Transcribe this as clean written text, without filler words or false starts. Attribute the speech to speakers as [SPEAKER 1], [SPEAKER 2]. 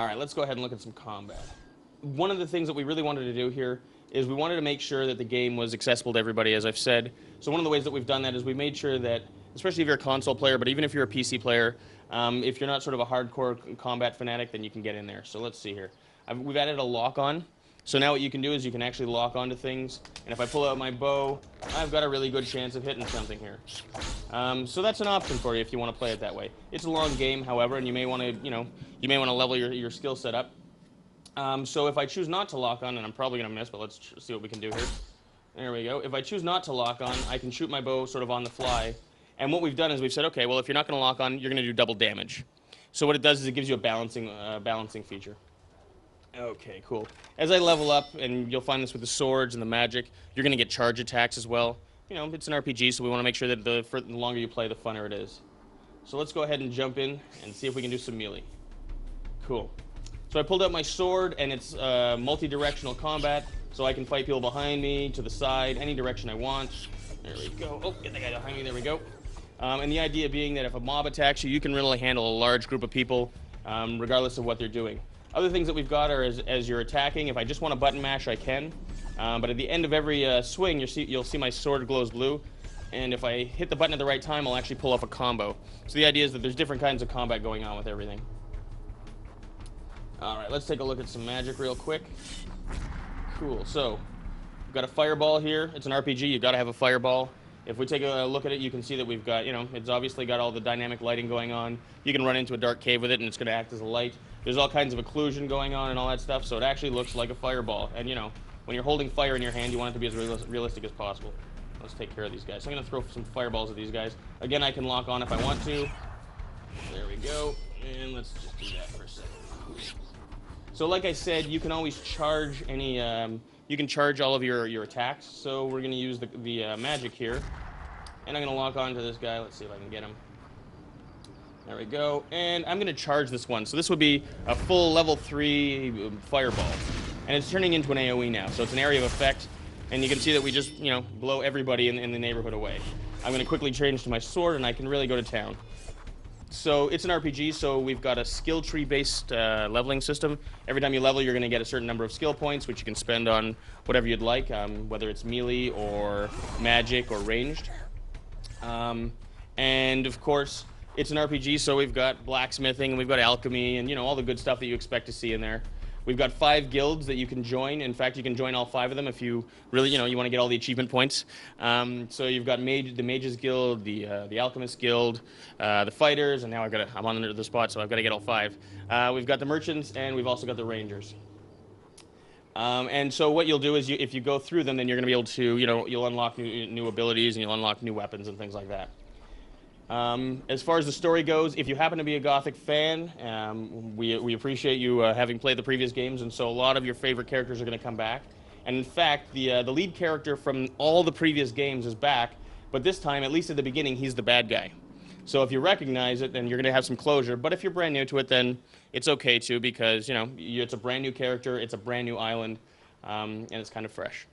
[SPEAKER 1] right, let's go ahead and look at some combat. One of the things that we really wanted to do here is we wanted to make sure that the game was accessible to everybody, as I've said. So one of the ways that we've done that is we made sure that, especially if you're a console player, but even if you're a PC player, if you're not sort of a hardcore combat fanatic, then you can get in there. So let's see here. We've added a lock-on. So now what you can do is you can actually lock onto things, and if I pull out my bow, I've got a really good chance of hitting something here. So that's an option for you if you want to play it that way. It's a long game, however, and you may want to, you may want to level your skill set up. So if I choose not to lock on, and I'm probably going to miss, but let's see what we can do here. There we go. If I choose not to lock on, I can shoot my bow sort of on the fly. And what we've done is we've said, okay, well, if you're not going to lock on, you're going to do double damage. So what it does is it gives you a balancing feature. Okay, cool. As I level up, and you'll find this with the swords and the magic, you're going to get charge attacks as well. You know, it's an RPG, so we want to make sure that the longer you play, the funner it is. So let's go ahead and jump in and see if we can do some melee. Cool. So I pulled out my sword, and it's multi-directional combat, so I can fight people behind me, to the side, any direction I want. There we go. Oh, get the guy behind me. There we go. And the idea being that if a mob attacks you, you can really handle a large group of people, regardless of what they're doing. Other things that we've got are as you're attacking, if I just want to button mash, I can. But at the end of every swing, you'll see my sword glows blue. And if I hit the button at the right time, I'll actually pull off a combo. So the idea is that there's different kinds of combat going on with everything. All right, let's take a look at some magic real quick. Cool, so we've got a fireball here. It's an RPG, you've got to have a fireball. If we take a look at it, you can see that we've got, it's obviously got all the dynamic lighting going on. You can run into a dark cave with it, and it's going to act as a light. There's all kinds of occlusion going on and all that stuff, so it actually looks like a fireball. And, when you're holding fire in your hand, you want it to be as realistic as possible. Let's take care of these guys. So I'm going to throw some fireballs at these guys. Again, I can lock on if I want to. There we go. And let's just do that for a second. So like I said, you can always charge any, you can charge all of your attacks. So we're going to use the magic here. And I'm going to lock on to this guy. Let's see if I can get him. There we go. And I'm going to charge this one. So this would be a full level 3 fireball. And it's turning into an AoE now. So it's an area of effect. And you can see that we just, blow everybody in the neighborhood away. I'm going to quickly change to my sword, and I can really go to town. So it's an RPG, so we've got a skill tree-based leveling system. Every time you level, you're going to get a certain number of skill points, which you can spend on whatever you'd like, whether it's melee or magic or ranged. And, of course, it's an RPG, so we've got blacksmithing, and we've got alchemy, and, all the good stuff that you expect to see in there. We've got 5 guilds that you can join. In fact, you can join all 5 of them if you really, you want to get all the achievement points. So you've got the Mages Guild, the Alchemist Guild, the Fighters, and now I'm on the spot, so I've got to get all 5. We've got the Merchants, and we've also got the Rangers. And so what you'll do is if you go through them, then you're going to be able to, you'll unlock new abilities, and you'll unlock new weapons and things like that. As far as the story goes, if you happen to be a Gothic fan, we appreciate you having played the previous games, and so a lot of your favorite characters are going to come back. And in fact, the lead character from all the previous games is back, but this time, at least at the beginning, he's the bad guy. So if you recognize it, then you're going to have some closure, but if you're brand new to it, then it's okay too, because, it's a brand new character, it's a brand new island, and it's kind of fresh.